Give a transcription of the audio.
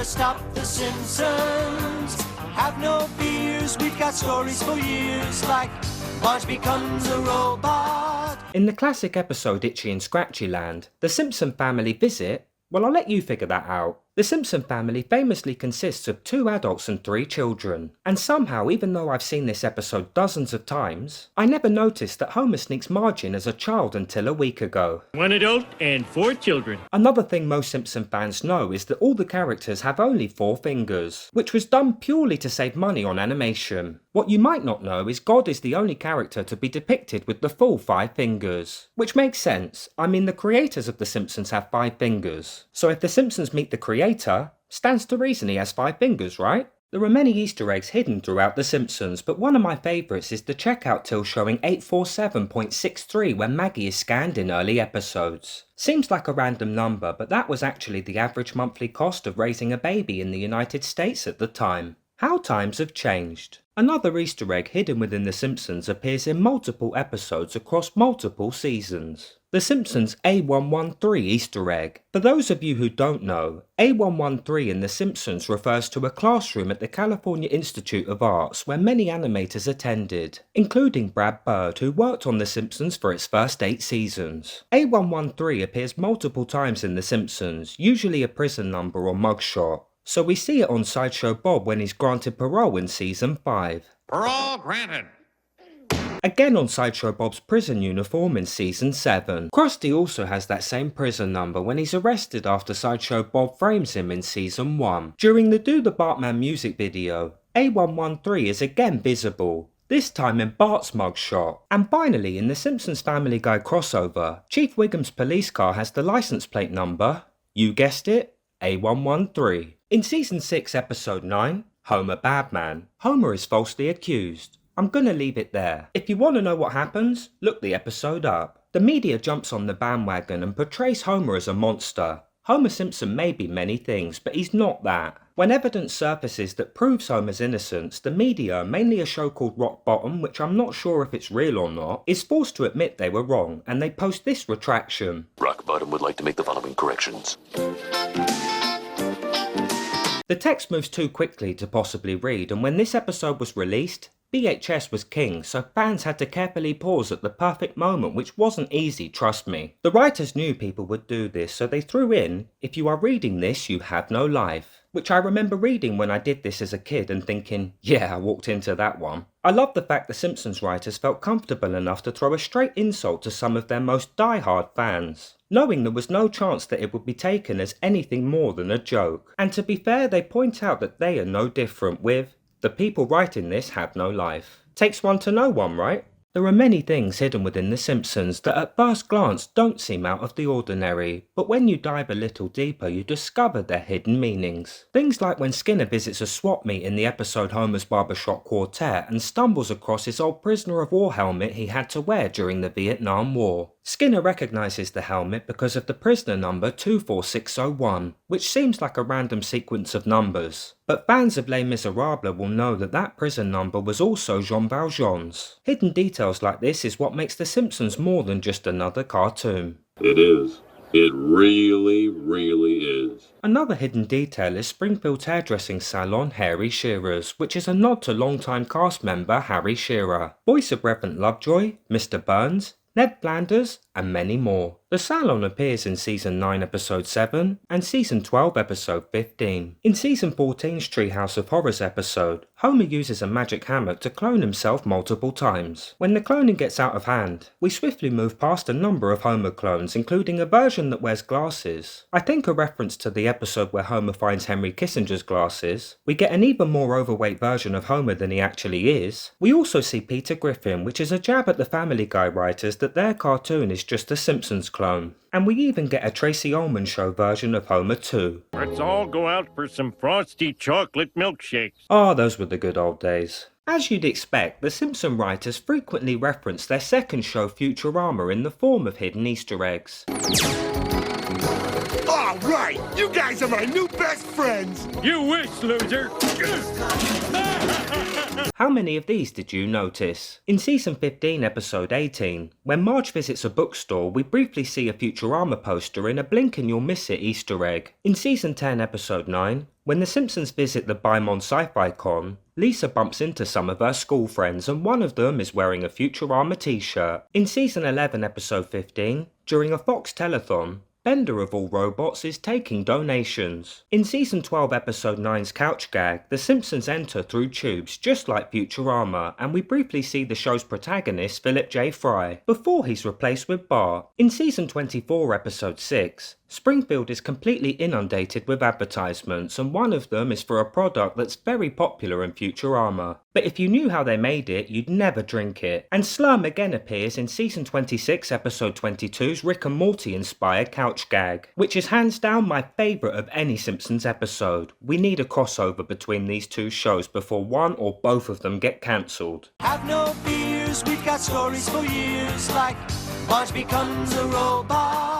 never stop the Simpsons. Have no fears, we've got stories for years, like Marge becomes a robot. In the classic episode Itchy and Scratchy Land, the Simpson family visit. Well, I'll let you figure that out. The Simpson family famously consists of 2 adults and 3 children. And somehow, even though I've seen this episode dozens of times, I never noticed that Homer sneaks Marge in as a child until a week ago. 1 adult and 4 children. Another thing most Simpson fans know is that all the characters have only 4 fingers, which was done purely to save money on animation. What you might not know is God is the only character to be depicted with the full 5 fingers. Which makes sense. I mean, the creators of The Simpsons have 5 fingers. So if The Simpsons meet the creator, stands to reason he has 5 fingers, right? There are many Easter eggs hidden throughout The Simpsons, but one of my favourites is the checkout till showing 847.63 when Maggie is scanned in early episodes. Seems like a random number, but that was actually the average monthly cost of raising a baby in the United States at the time. How times have changed. Another Easter egg hidden within The Simpsons appears in multiple episodes across multiple seasons. The Simpsons A113 Easter egg. For those of you who don't know, A113 in The Simpsons refers to a classroom at the California Institute of Arts where many animators attended, including Brad Bird, who worked on The Simpsons for its first 8 seasons. A113 appears multiple times in The Simpsons, usually a prison number or mugshot. So we see it on Sideshow Bob when he's granted parole in season 5. Parole granted. Again on Sideshow Bob's prison uniform in season 7. Krusty also has that same prison number when he's arrested after Sideshow Bob frames him in season 1. During the Do the Bartman music video, A113 is again visible, this time in Bart's mugshot. And finally, in the Simpsons Family Guy crossover, Chief Wiggum's police car has the license plate number, you guessed it, A113. In season 6 episode 9, Homer Badman, Homer is falsely accused. I'm gonna leave it there. If you want to know what happens, look the episode up. The media jumps on the bandwagon and portrays Homer as a monster. Homer Simpson may be many things, but he's not that. When evidence surfaces that proves Homer's innocence, the media, mainly a show called Rock Bottom, which I'm not sure if it's real or not, is forced to admit they were wrong, and they post this retraction. Rock Bottom would like to make the following corrections. The text moves too quickly to possibly read, and when this episode was released, VHS was king, so fans had to carefully pause at the perfect moment, which wasn't easy, trust me. The writers knew people would do this, so they threw in, if you are reading this, you have no life. Which I remember reading when I did this as a kid and thinking, yeah, I walked into that one. I love the fact the Simpsons writers felt comfortable enough to throw a straight insult to some of their most die-hard fans, knowing there was no chance that it would be taken as anything more than a joke. And to be fair, they point out that they are no different with, the people writing this have no life. Takes one to know one, right? There are many things hidden within The Simpsons that at first glance don't seem out of the ordinary, but when you dive a little deeper you discover their hidden meanings. Things like when Skinner visits a swap meet in the episode Homer's Barbershop Quartet and stumbles across his old prisoner of war helmet he had to wear during the Vietnam War. Skinner recognises the helmet because of the prisoner number 24601, which seems like a random sequence of numbers. But fans of Les Miserables will know that that prison number was also Jean Valjean's. Hidden details like this is what makes The Simpsons more than just another cartoon. It is. It really, really is. Another hidden detail is Springfield's hairdressing salon Harry Shearer's, which is a nod to longtime cast member Harry Shearer, voice of Reverend Lovejoy, Mr. Burns, Ned Flanders, and many more. The salon appears in Season 9 Episode 7 and Season 12 Episode 15. In Season 14's Treehouse of Horrors episode, Homer uses a magic hammer to clone himself multiple times. When the cloning gets out of hand, we swiftly move past a number of Homer clones, including a version that wears glasses. I think a reference to the episode where Homer finds Henry Kissinger's glasses. We get an even more overweight version of Homer than he actually is. We also see Peter Griffin, which is a jab at the Family Guy writers that their cartoon is just a Simpsons clone. And we even get a Tracy Ullman Show version of Homer too. Let's all go out for some frosty chocolate milkshakes. Ah, those were the good old days. As you'd expect, the Simpson writers frequently reference their second show Futurama in the form of hidden Easter eggs. All right, you guys are my new best friends. You wish, loser. How many of these did you notice? In season 15 episode 18, when Marge visits a bookstore, we briefly see a Futurama poster in a blink and you'll miss it Easter egg. In season 10 episode 9, when the Simpsons visit the Baimon Sci-Fi Con, Lisa bumps into some of her school friends and one of them is wearing a Futurama t-shirt. In season 11 episode 15, during a Fox telethon, Bender of all robots is taking donations. In season 12 episode 9's couch gag, the Simpsons enter through tubes just like Futurama and we briefly see the show's protagonist Philip J. Fry, before he's replaced with Bart. In season 24 episode 6, Springfield is completely inundated with advertisements and one of them is for a product that's very popular in Futurama. But if you knew how they made it, you'd never drink it. And Slurm again appears in season 26 episode 22's Rick and Morty inspired couch gag, which is hands down my favourite of any Simpsons episode. We need a crossover between these two shows before one or both of them get cancelled. Have no fears, we've got stories for years, like Marge becomes a robot.